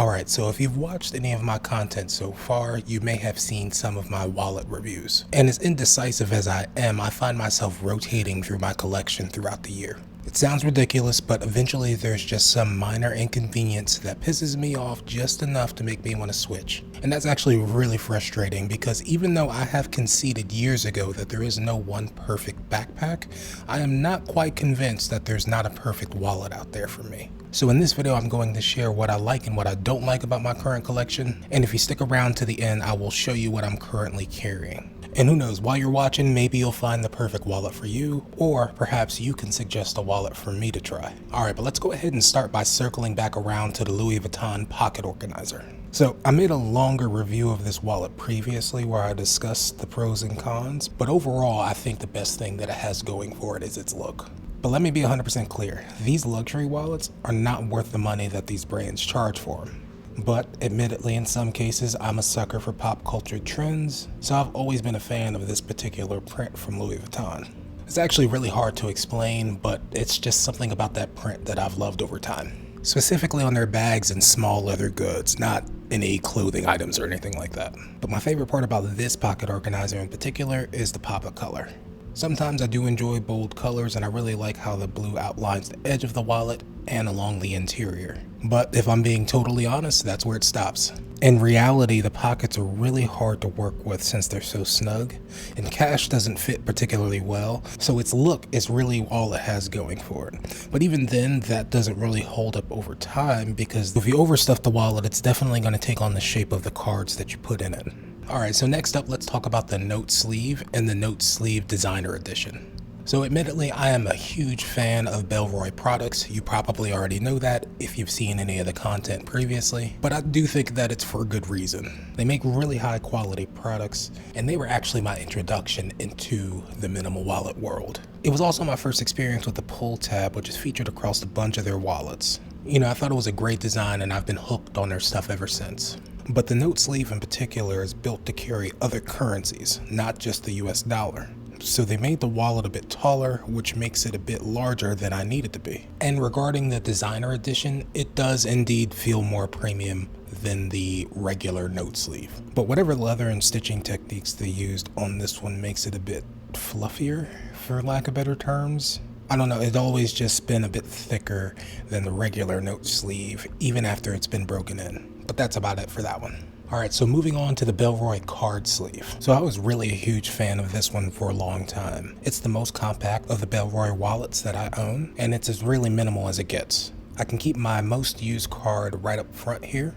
Alright, so if you've watched any of my content so far, you may have seen some of my wallet reviews. And as indecisive as I am, I find myself rotating through my collection throughout the year. It sounds ridiculous, but eventually there's just some minor inconvenience that pisses me off just enough to make me want to switch. And that's actually really frustrating because even though I have conceded years ago that there is no one perfect backpack, I am not quite convinced that there's not a perfect wallet out there for me. So in this video, I'm going to share what I like and what I don't like about my current collection. And if you stick around to the end, I will show you what I'm currently carrying. And who knows, while you're watching, maybe you'll find the perfect wallet for you, or perhaps you can suggest a wallet for me to try. Alright, but let's go ahead and start by circling back around to the Louis Vuitton pocket organizer. So I made a longer review of this wallet previously where I discussed the pros and cons, but overall I think the best thing that it has going for it is its look. But let me be 100% clear, these luxury wallets are not worth the money that these brands charge for them. But admittedly, in some cases, I'm a sucker for pop culture trends, so I've always been a fan of this particular print from Louis Vuitton. It's actually really hard to explain, but it's just something about that print that I've loved over time. Specifically on their bags and small leather goods, not any clothing items or anything like that. But my favorite part about this pocket organizer in particular is the pop of color. Sometimes I do enjoy bold colors and I really like how the blue outlines the edge of the wallet and along the interior. But if I'm being totally honest, that's where it stops. In reality, the pockets are really hard to work with since they're so snug, and cash doesn't fit particularly well, so its look is really all it has going for it. But even then, that doesn't really hold up over time because if you overstuff the wallet, it's definitely going to take on the shape of the cards that you put in it. Alright, so next up, let's talk about the note sleeve and the note sleeve designer edition. So admittedly, I am a huge fan of Belroy products. You probably already know that if you've seen any of the content previously, but I do think that it's for a good reason. They make really high quality products, and they were actually my introduction into the minimal wallet world. It was also my first experience with the pull tab, which is featured across a bunch of their wallets. You know, I thought it was a great design and I've been hooked on their stuff ever since. But the note sleeve in particular is built to carry other currencies, not just the US dollar. So they made the wallet a bit taller, which makes it a bit larger than I need it to be. And regarding the designer edition, it does indeed feel more premium than the regular note sleeve. But whatever leather and stitching techniques they used on this one makes it a bit fluffier, for lack of better terms. I don't know, it's always just been a bit thicker than the regular note sleeve, even after it's been broken in. But that's about it for that one. Alright, so moving on to the Belroy card sleeve. So I was really a huge fan of this one for a long time. It's the most compact of the Belroy wallets that I own, and it's as really minimal as it gets. I can keep my most used card right up front here,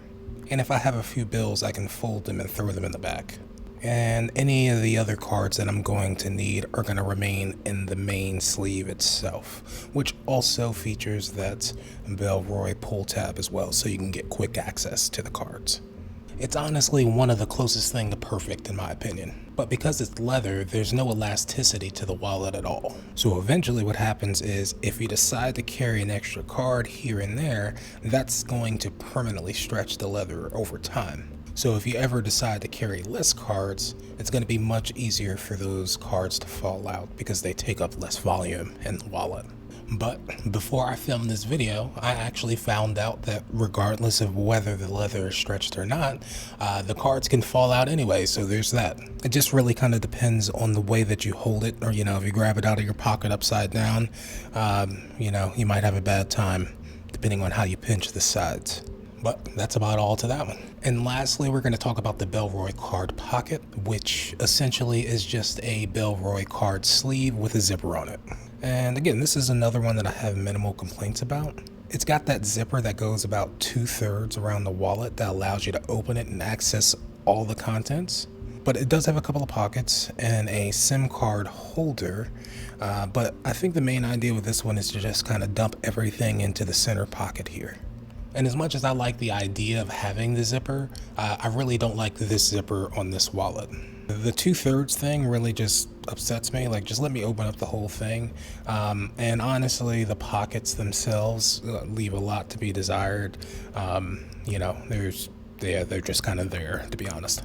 and if I have a few bills, I can fold them and throw them in the back. And any of the other cards that I'm going to need are going to remain in the main sleeve itself, which also features that Belroy pull tab as well, so you can get quick access to the cards. It's honestly one of the closest thing to perfect in my opinion, but because it's leather, there's no elasticity to the wallet at all. So eventually what happens is if you decide to carry an extra card here and there, that's going to permanently stretch the leather over time. So if you ever decide to carry less cards, it's going to be much easier for those cards to fall out because they take up less volume in the wallet. But before I filmed this video, I actually found out that regardless of whether the leather is stretched or not, the cards can fall out anyway, so there's that. It just really kind of depends on the way that you hold it, or you know, if you grab it out of your pocket upside down, you know, you might have a bad time depending on how you pinch the sides. But that's about all to that one. And lastly, we're going to talk about the Belroy card pocket, which essentially is just a Belroy card sleeve with a zipper on it. And again, this is another one that I have minimal complaints about. It's got that zipper that goes about 2/3 around the wallet that allows you to open it and access all the contents. But it does have a couple of pockets and a SIM card holder. But I think the main idea with this one is to just kind of dump everything into the center pocket here. And as much as I like the idea of having the zipper, I really don't like this zipper on this wallet. The 2/3 thing really just upsets me. Like, just let me open up the whole thing. And honestly, the pockets themselves leave a lot to be desired. You know, they're just kind of there, to be honest.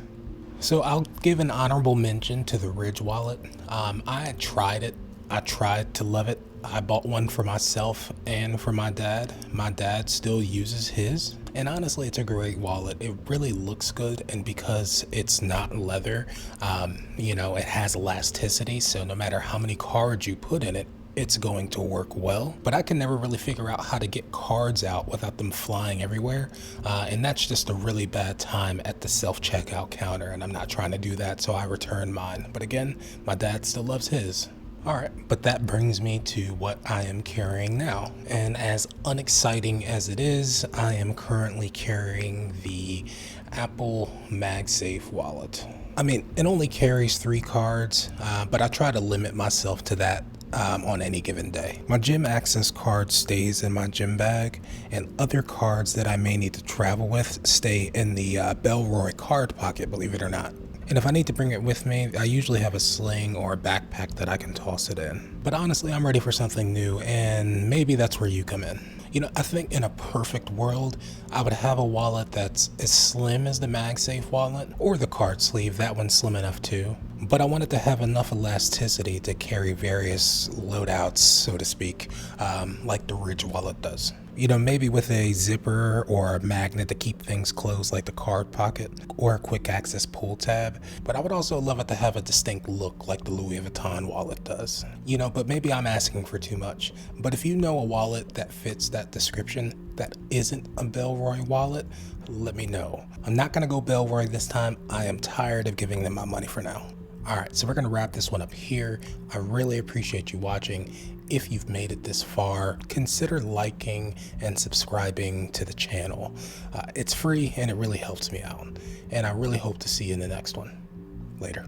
So I'll give an honorable mention to the Ridge wallet. I tried it. I tried to love it. I bought one for myself and for my dad. My dad still uses his, and honestly, it's a great wallet. It really looks good, and because it's not leather, it has elasticity, so no matter how many cards you put in it, it's going to work well. But I can never really figure out how to get cards out without them flying everywhere, and that's just a really bad time at the self-checkout counter, and I'm not trying to do that, so I returned mine. But again, my dad still loves his. Alright, but that brings me to what I am carrying now. And as unexciting as it is, I am currently carrying the Apple MagSafe wallet. I mean, it only carries 3 cards, but I try to limit myself to that on any given day. My gym access card stays in my gym bag, and other cards that I may need to travel with stay in the Belroy card pocket, believe it or not. And if I need to bring it with me, I usually have a sling or a backpack that I can toss it in. But honestly, I'm ready for something new, and maybe that's where you come in. I think in a perfect world, I would have a wallet that's as slim as the MagSafe wallet, or the card sleeve, that one's slim enough too. But I wanted to have enough elasticity to carry various loadouts, so to speak, like the Ridge wallet does. Maybe with a zipper or a magnet to keep things closed like the card pocket, or a quick access pull tab. But I would also love it to have a distinct look like the Louis Vuitton wallet does. But maybe I'm asking for too much. But if you know a wallet that fits that description that isn't a Belroy wallet, let me know. I'm not gonna go Belroy this time. I am tired of giving them my money for now. Alright, so we're gonna wrap this one up here. I really appreciate you watching. If you've made it this far, consider liking and subscribing to the channel. It's free and it really helps me out. And I really hope to see you in the next one. Later.